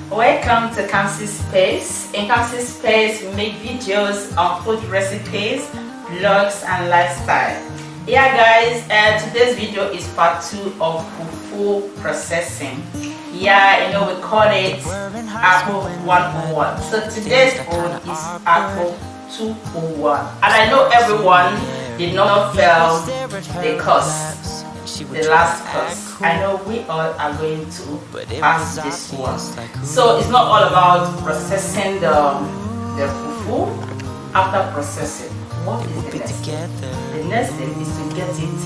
Welcome to Kamsi Space. In Kamsi Space, we make videos on food recipes, vlogs, and lifestyle. Yeah, guys, today's video is part 2 of Fufu processing. Yeah, you know, we call it Akpu 101. So today's food is Akpu 201. And I know everyone did not fail the course, the last course. I know we all are going to pass this one. So it's not all about processing the fufu. After processing, what is the next thing? The next thing is to get it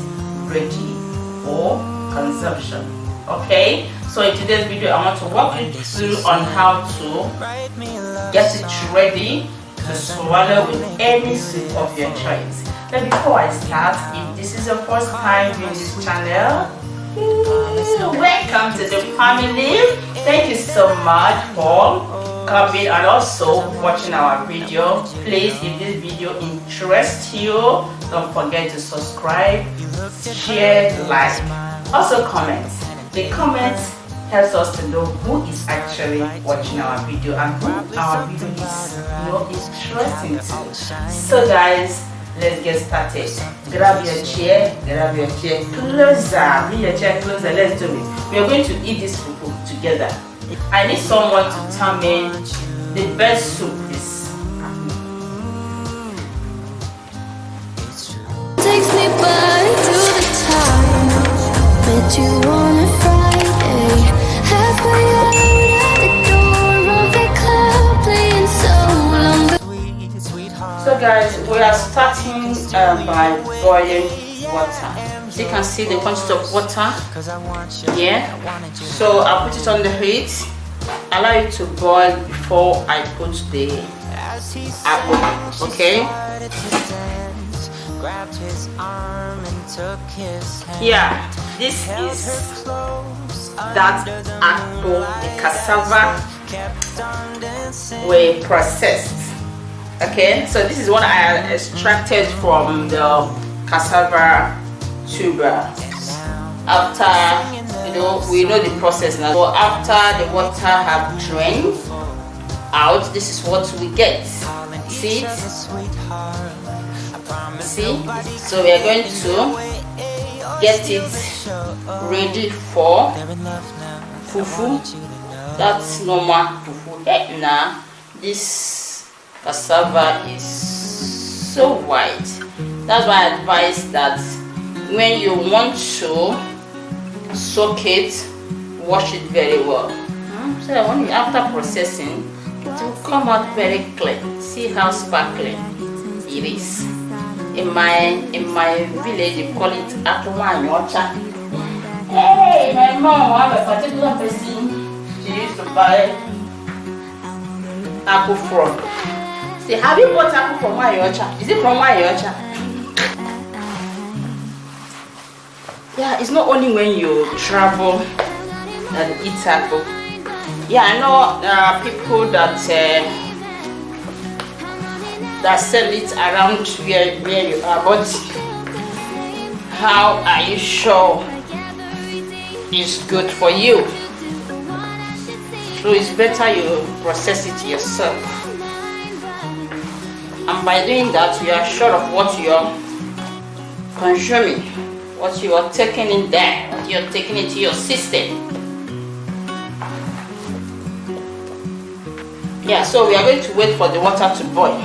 ready for consumption. Okay, so in today's video I want to walk you through on how to get it ready to swallow with any soup of your choice. But before I start, if this is your first time viewing this channel, welcome to the family. Thank you so much for coming and also watching our video. Please, if this video interests you, don't forget to subscribe, share, like, also comment. The comments helps us to know who is actually watching our video and who our video is interesting to. So guys, let's get started. Grab your chair closer, bring your chair closer, let's do it. We are going to eat this fufu together. I need someone to tell me the best soup is. Takes me back to the time met you on a Friday, halfway out at the door of the club, playing soul on the. So guys, we are starting by boiling water. So you can see the quantity of water. Yeah. So I put it on the heat. Allow it to boil before I put the apple. Okay. Yeah, this is that apple, the cassava we processed. Okay, so this is what I extracted from the cassava tuber. After, you know, we know the process now. So after the water have drained out, this is what we get. See it? See? So we are going to get it ready for fufu. That's normal fufu. Hey, now this cassava is so white. That's why I advise that when you want to soak it, wash it very well. So that when after processing, it will come out very clean. See how sparkling it is. In my village, they call it Akpu. Hey, my mom, I have a particular person. She used to buy Akpu from. Say, have you bought Akpu from Mayocha? Is it from Mayocha? Yeah, it's not only when you travel and eat apple. Yeah, I know there are people that sell it around where you are, but how are you sure it's good for you? So it's better you process it yourself. And by doing that, you are sure of what you are consuming, what you are taking in there, what you are taking into your system. Yeah, so we are going to wait for the water to boil.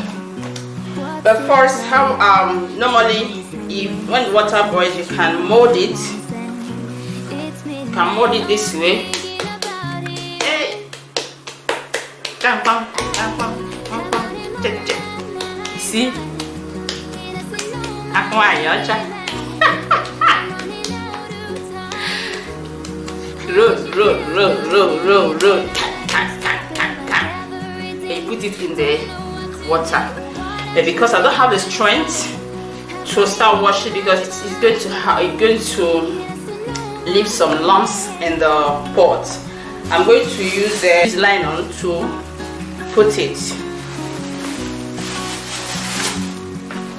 But first, how normally, when the water boils, you can mold it. You can mold it this way. Hey, come. See, roll. And put it in the water. But because I don't have the strength to start washing, because it's going to leave some lumps in the pot, I'm going to use this nylon to put it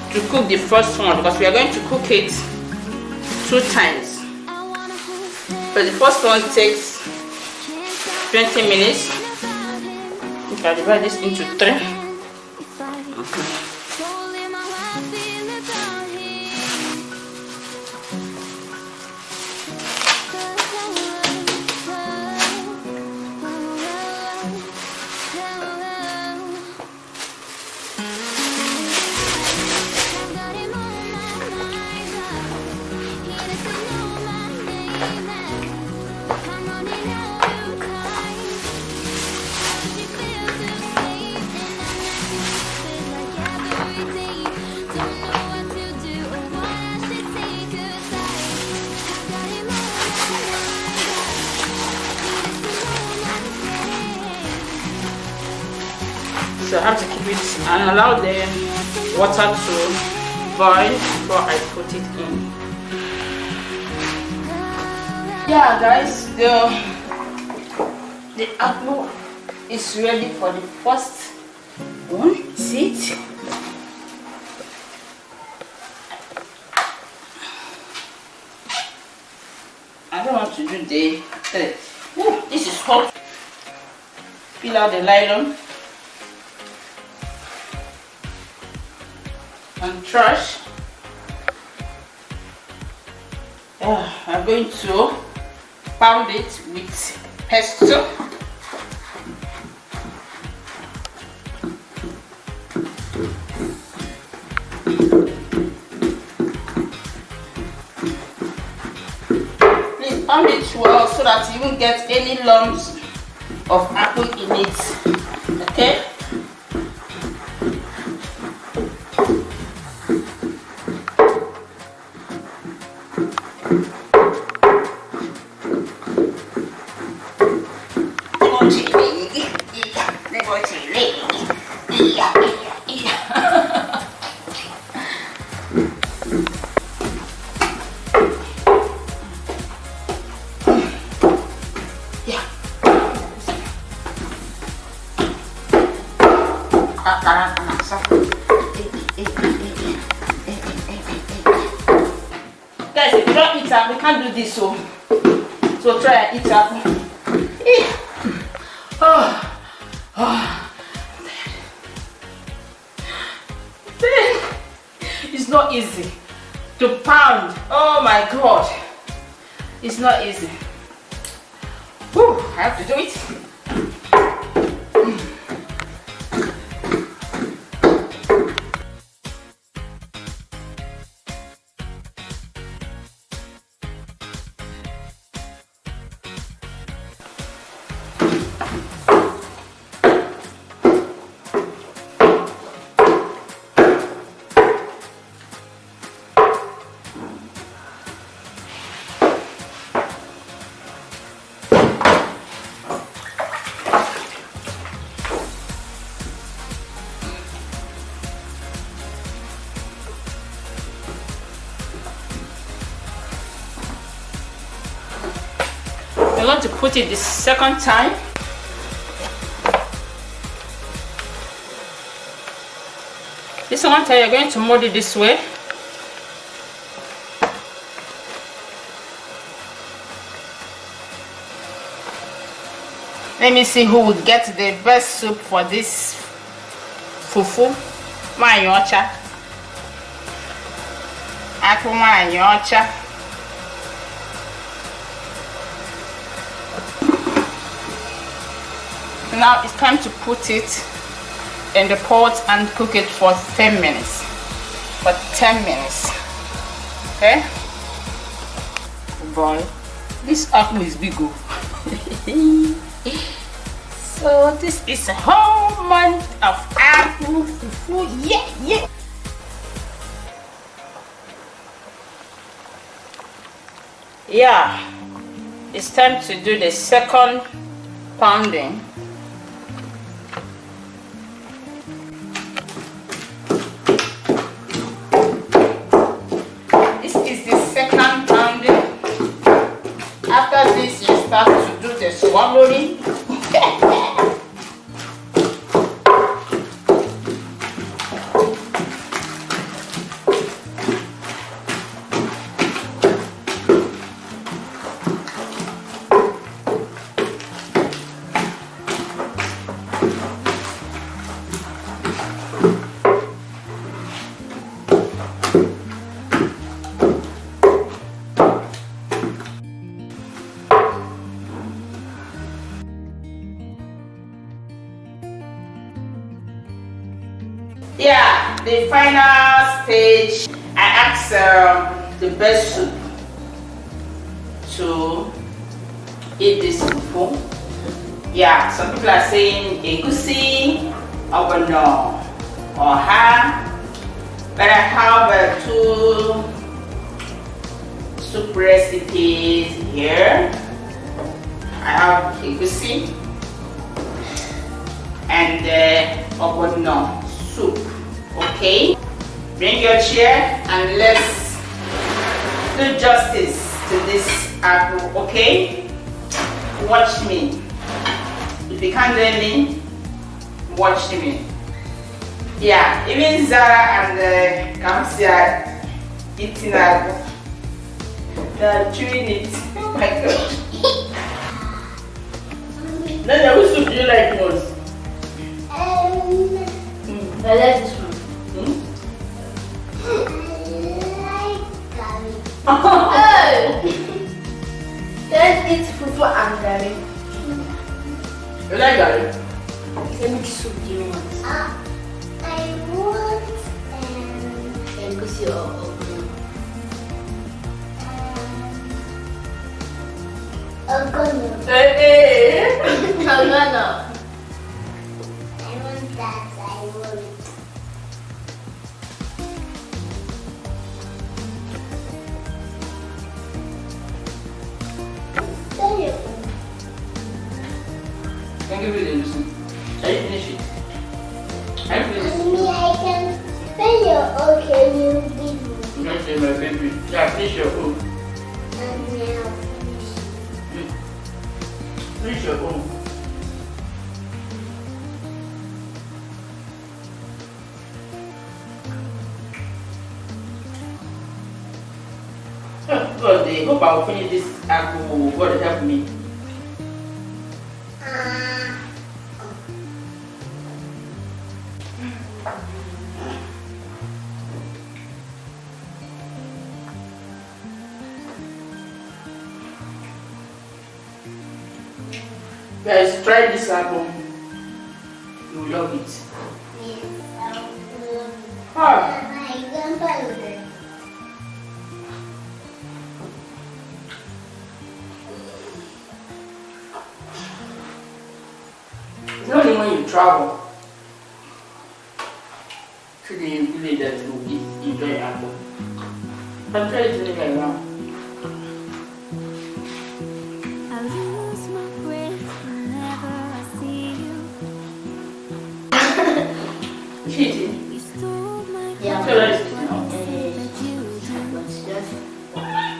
to cook the first one, because we are going to cook it 2 times. But the first one takes 20 minutes You can divide this into 3. So I have to keep it and allow the water to boil before I put it in. Yeah guys, the akpu is ready for the first one. See it? I don't want to do the this is hot. Peel out the nylon and trash. I'm going to pound it with pesto. Please pound it well so that you won't get any lumps of apple in it. Okay? Guys, if you don't eat up, we can't do this. So try and eat up. It's not easy to pound. Oh my god, it's not easy. Whew, I have to do it. I'm going to put it the second time. This one time you're going to mold it this way. Let me see who will get the best soup for this fufu. My yocha. Akpu my yocha. Now it's time to put it in the pot and cook it for 10 minutes. For 10 minutes. Okay? Boy, this akpu is big. So this is a whole month of akpu fufu. Yeah. Yeah. It's time to do the second pounding. After this, you start to do the swallowing. Yeah, the final stage. I asked the best soup to eat this fufu. Yeah, some people are saying egusi, OGBONO, or ha. But I have two soup recipes here. I have egusi and OGBONO soup. Okay, bring your chair and let's do justice to this apple. Okay, watch me. If you can't hear me, watch me. Yeah, even Zara and Kamsi are eating apple. They are chewing it. Oh my god. Nana, which soup do you like most? I like this one. Hmm? Let's eat fufu and garri. You like garlic? Let me soup do you want? I want Egusi or OGBONO. OGBONO. Hey! OGBONO. I want that. I want. Can you give it a Are you finish it? Are you finish it? Mommy, I can spell your okay, you give me. Okay, my baby. Yeah, finish your own. And now Finish your own. God, I hope I'll finish this apple. God help me. Guys, try this apple. You will love it. yes, I will. Ah, My grandpa. it's not only when you travel to the village that you will enjoy apple. But try it anywhere around. I lose my breath whenever I see you. Cheating. You stole my Yeah. So let's eat now. What's just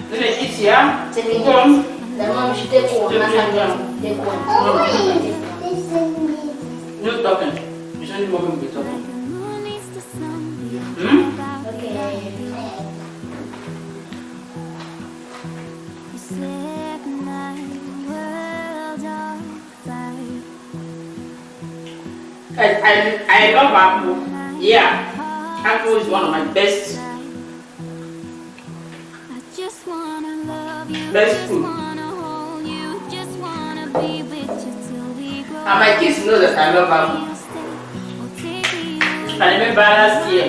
Then I eat here. take it. Go on. The mom should take one. Take one. No talking. It's only when we talking. Okay. I love apple. Yeah, apple is one of my best food. And my kids know that I love apple. I remember last year,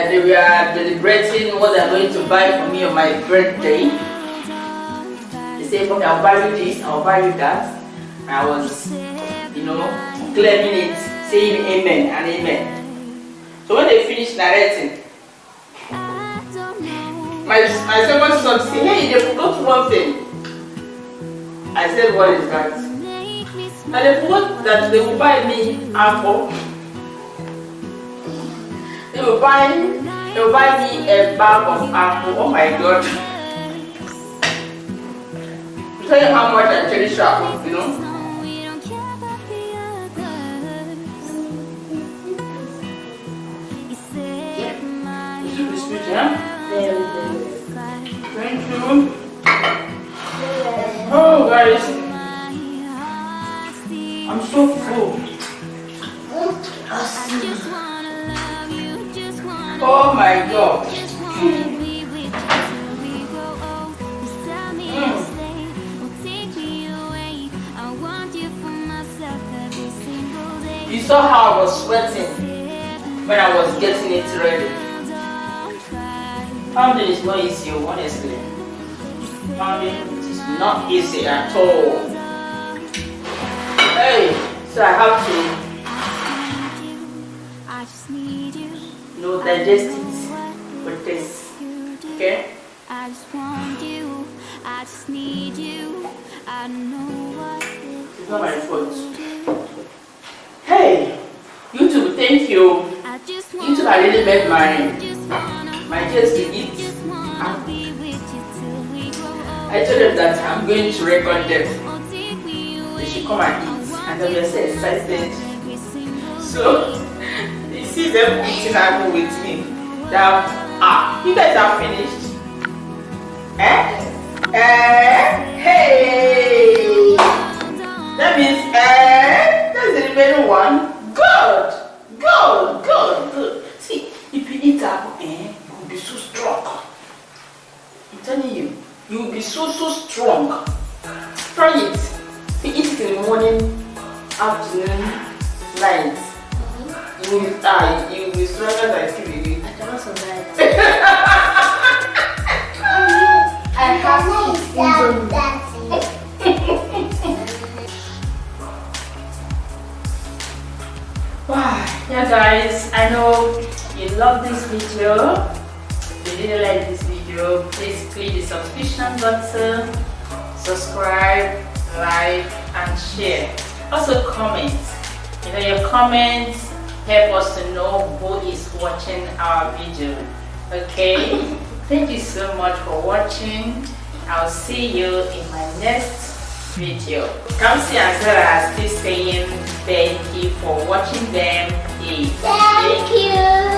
they were deliberating what they're going to buy for me on my birthday. They said, okay, I'll buy you this, I'll buy you that. And I was, claiming it, saying amen and amen. So when they finished narrating, my second son said, hey, they forgot one thing. I said, what is that? And they forgot that they will buy me apple. They will buy me a bag of apple. Oh my god. To tell you how much I cherish apple, You should be sweet, yeah? Very, very. Thank you. Oh guys, I'm so full. Oh my god. You saw how I was sweating when I was getting it ready. Pounding is not easy, honestly. Pounding is not easy at all. Hey, so I have to digest it with this. Okay? I just want you, I just need you. I know what it's not my fault. Hey, YouTube, thank you. YouTube, I really made my kids to eat. I told them that I'm going to record them. They should come and eat, and then they're so excited. So you see them eating apple with me. That you guys are finished. Hey! That means that's the remaining one. Good! See, if you eat apple, you will be so strong. I'm telling you, you will be so strong. Try it. If you eat it in the morning, afternoon, night, you will be stronger than you. I cannot survive. I have to wow, yeah guys, I know you love this video. If you didn't like this video, please click the subscription button, subscribe, like and share. Also comment. Your comments help us to know who is watching our video. Okay? Thank you so much for watching. I'll see you in my next video. Kamsi and Sarah are still saying thank you for watching them. Thank you.